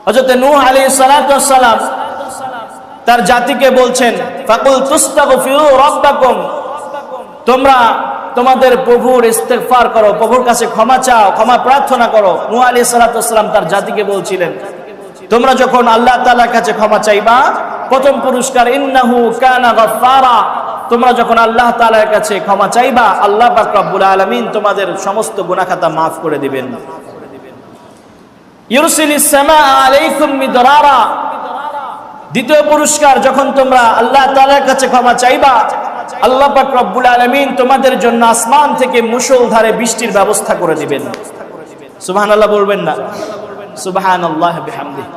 হযরত নূহ আলাইহিস সালাতু ওয়াস সালাম তার জাতিকে বলছেন, ফাকুল তুস্তাগফিরু রাব্বাকুম, তোমরা তোমাদের প্রভুর ইস্তেগফার করো, প্রভুর কাছে ক্ষমা চাও, ক্ষমা প্রার্থনা করো। নূহ আলাইহিস সালাতু ওয়াস সালাম তার জাতিকে বলছিলেন, তোমরা যখন আল্লাহ তাআলার কাছে ক্ষমা চাইবা, প্রথম পুরস্কার ইন্নাহু কানা গাফফারা, তোমরা যখন আল্লাহ তাআলার কাছে ক্ষমা চাইবা, আল্লাহ পাক রব্বুল আলামিন তোমাদের সমস্ত গুনাহ খাতা maaf করে দিবেন। ইউরসিলিস সামাআ আলাইকুম মিদরারা, দ্বিতীয় পুরস্কার, যখন তোমরা আল্লাহ তাআলার কাছে ক্ষমা চাইবা, আল্লাহ পাক রব্বুল আলামিন তোমাদের জন্য আসমান থেকে মুষলধারে বৃষ্টির ব্যবস্থা করে দিবেন। সুবহানাল্লাহ বলবেন না? সুবহানাল্লাহ বিহামদিহি।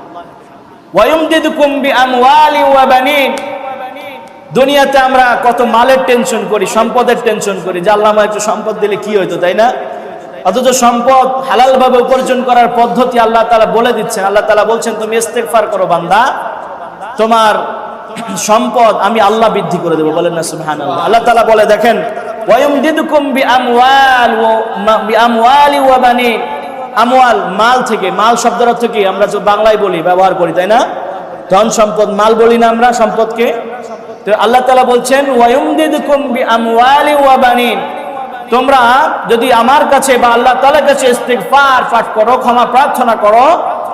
ওয়া ইউমদিদুকুম বিআমওয়ালি ওয়া বানিন, দুনিয়াতে আমরা কত মালের টেনশন করি, সম্পদের টেনশন করি, যে আল্লাহ আমাকে একটু সম্পদ দিলে কি হইতো, তাই না? অথচ সম্পদ হালাল ভাবে উপার্জন করার পদ্ধতি আল্লাহ তাআলা বলে দিচ্ছেন। আল্লাহ তাআলা বলছেন, তুমি ইস্তেগফার করো বান্দা, তোমার সম্পদ আমি আল্লাহ বৃদ্ধি করে দেব। বলেন না সুবহানাল্লাহ। আল্লাহ তাআলা বলে দেখেন, ওয়া ইউমদিদুকুম বিআমওয়ালি ওয়া বানিন, আমওয়াল মাল থেকে, মাল শব্দের অর্থ কি আমরা যে বাংলায় বলি, ব্যবহার করি, তাই না? ধন সম্পদ, মাল বলি না আমরা সম্পদকে? তো আল্লাহ তাআলা বলছেন, ওয়া ইউমদিদুকুম বিআমওয়ালি ওয়া বানিন, তোমরা যদি আমার কাছে বা আল্লাহ তাআলার কাছে ইস্তিগফার পাঠ করো, ক্ষমা প্রার্থনা করো,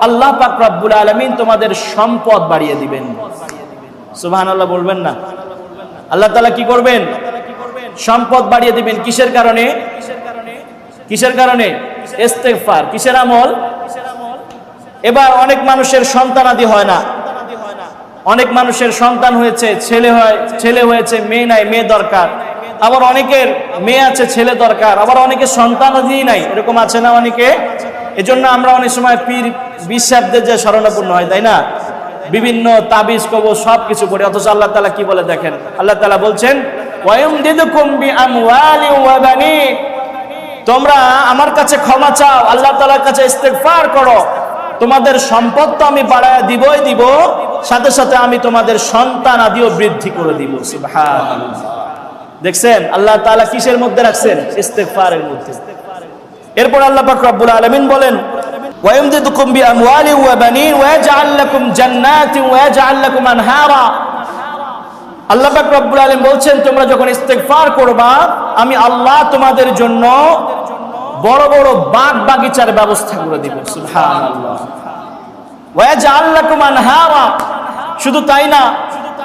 আল্লাহ পাক রব্বুল আলামিন তোমাদের সম্পদ বাড়িয়ে দিবেন। সুবহানাল্লাহ বলবেন না? আল্লাহ তাআলা কি করবেন? সম্পদ বাড়িয়ে দিবেন। কিসের কারণে? কিসের কারণে? ইস্তেগফার। কিসের আমল? এবার অনেক মানুষের সন্তানাদি হয় না, অনেক মানুষের সন্তান হয়েছে, ছেলে হয়েছে, মেয়ে নাই, মেয়ে দরকার। আবার অনেকের মেয়ে আছে, ছেলে দরকার। আবার অনেকে সন্তানাদি নাই, এরকম আছে না অনেকে? এজন্য আমরা অনেক সময় পীর বিশ্বাসদের যে শরণাপন্ন হয়, তাই না? বিভিন্ন তাবিজ কবজ সবকিছু পড়ে। অথচ আল্লাহ তাআলা কি বলে দেখেন, আল্লাহ তাআলা বলছেন, ওয়া ইউমদিদুকুম বিআমওয়ালি ওয়া বানিন, তোমরা আমার কাছে ক্ষমা চাও, আল্লাহ তাআলার কাছে ইস্তেগফার করো, তোমাদের সম্পদ তো আমি বাড়ায় দিবই দিব, সাথে সাথে আমি তোমাদের সন্তান আদিও বৃদ্ধি করে দিব। সুবহানাল্লাহ। দেখছেন আল্লাহ তাআলা কিসের মধ্যে রাখছেন? ইস্তেগফারের মধ্যে। এরপর আল্লাহ পাক রব্বুল আলামিন বলেন, ওয়া ইউমদিদুকুম বিআমওয়ালি ওয়া বানিন ওয়া ইয়াজআল লাকুম জান্নাতিন ওয়া ইয়াজআল লাকুম আনহারা, আল্লাহ পাক রব্বুল আলামিন বলছেন, তোমরা যখন ইস্তেগফার করবা, আমি আল্লাহ তোমাদের জন্য বড় বড় বাগ বাগিচার ব্যবস্থা করে দিব। সুবহানাল্লাহ। ওয়া ইয়াজআল লাকুম আনহারা, শুধু তাই না,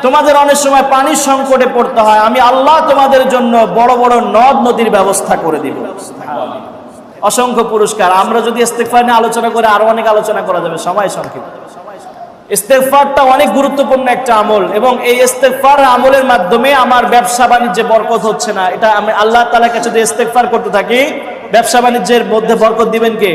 তোমাদের অনেক সময় পানির সংকটে পড়তে হয়, আমি আল্লাহ তোমাদের জন্য বড় বড় নদ নদীর ব্যবস্থা করে দিব। সুবহানাল্লাহ। অসংখ্য পুরস্কার। আমরা যদি ইস্তেগফার নিয়ে আলোচনা করে আরো অনেক আলোচনা করা যাবে, সময় সংক্ষিপ্ত। ইস্তেগফারটা অনেক গুরুত্বপূর্ণ একটা আমল, এবং এই ইস্তেগফার আমলের মাধ্যমে আমার ব্যবসা বাণিজ্যে বরকত হচ্ছে না, এটা আমি আল্লাহ তাআলার কাছে যদি ইস্তেগফার করতে থাকি, ব্যবসা বাণিজ্যের মধ্যে বরকত দিবেন কে?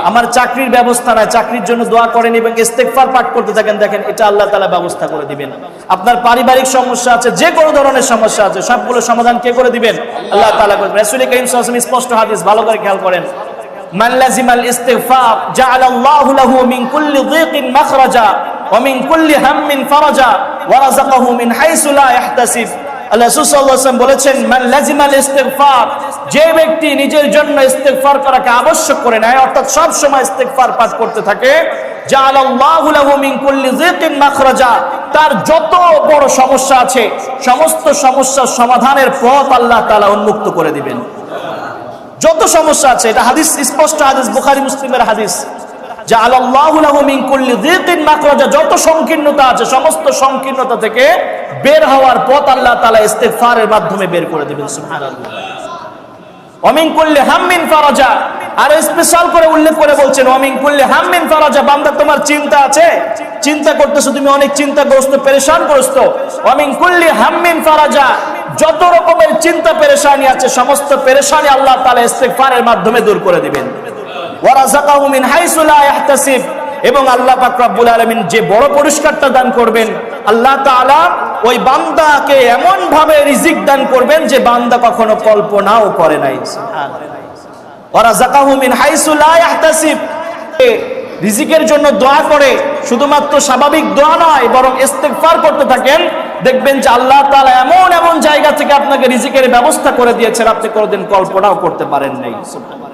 আমার চাকরির ব্যবস্থা নাই, চাকরির জন্য দোয়া করেন এবং ইস্তেগফার পাঠ করতে থাকেন, দেখেন এটা আল্লাহ তাআলা ব্যবস্থা করে দিবেন। আপনার পারিবারিক সমস্যা আছে, যে কোনো ধরনের সমস্যা আছে, সবগুলো সমাধান কে করে দিবেন? আল্লাহ তাআলা করে দিবেন। রাসূল কারীম সাল্লাল্লাহু আলাইহি ওয়াসাল্লাম স্পষ্ট হাদিস, ভালো করে খেয়াল করেন, মান লাজিমাল ইস্তিগফার জাআলাল্লাহু লাহু মিন কুল্লি যিকিন মাখরাজা ওয়া মিন কুল্লি হাম্মিন ফারাজা ওয়া রাযাকাহু মিন হাইসু লা ইয়াহতাসিব। আল্লাহ রাসূল সাল্লাল্লাহু আলাইহি ওয়াসাল্লাম বলেছেন, মান লাজিমাল ইস্তিগফার, যে ব্যক্তি নিজের জন্য ইস্তিগফার করাকে আবশ্যক করে নেয়, অর্থাৎ সব সময় ইস্তিগফার পাঠ করতে থাকে, জাআলাল্লাহু লাহু মিন কুল্লি যিকিন মাখরাজা, তার যত বড় সমস্যা আছে সমস্ত সমস্যার সমাধানের পথ আল্লাহ তাআলা উন্মুক্ত করে দিবেন। যত সমস্যা আছে, এটা হাদিস, স্পষ্ট হাদিস, বুখারী মুসলিমের হাদিস, জাআলাল্লাহু লাহু মিন কুল্লি যিকিন মাখরাজা, যত সংকীর্ণতা আছে সমস্ত সংকীর্ণতা থেকে বের হওয়ার পথ আল্লাহ তাআলা ইস্তিগফারের মাধ্যমে বের করে দিবেন। সুবহানাল্লাহ। ওয়া মিন কুল্লি হাম্মিন ফারাজা, আর স্পেশাল করে উল্লেখ করে বলছেন, ওয়া মিন কুল্লি হাম্মিন ফারাজা, বান্দা তোমার চিন্তা আছে, চিন্তা করতেছো, তুমি অনেক চিন্তাগ্রস্ত, পেরেশানগ্রস্ত, ওয়া মিন কুল্লি হাম্মিন ফারাজা, যত রকমের চিন্তা পেরেশানি আছে সমস্ত পেরেশানি আল্লাহ তাআলা ইস্তিগফারের মাধ্যমে দূর করে দিবেন। ওয়া রাযাকাহু মিন হাইসু লা ইয়াহতাসিব, এবং আল্লাহ পাক রব্বুল আলামিন যে বড় পুরস্কারটা দান করবেন, আল্লাহ তাআলা ওই বান্দাকে এমন ভাবে রিজিক দান করবেন যে বান্দা কখনো কল্পনাও করে নাই। সুবহানাল্লাহ। ওয়া রাযাকাহু মিন হাইসু লা ইয়াহতাসিব, রিজিকের জন্য দোয়া করে, শুধুমাত্র স্বাভাবিক দোয়া নয়, বরং ইস্তিগফার করতে থাকেন, দেখবেন যে আল্লাহ তাআলা এমন এমন জায়গা থেকে আপনাকে রিজিকের ব্যবস্থা করে দিয়েছেন, আপনি কোনোদিন কল্পনাও করতে পারেন নাই। সুবহানাল্লাহ।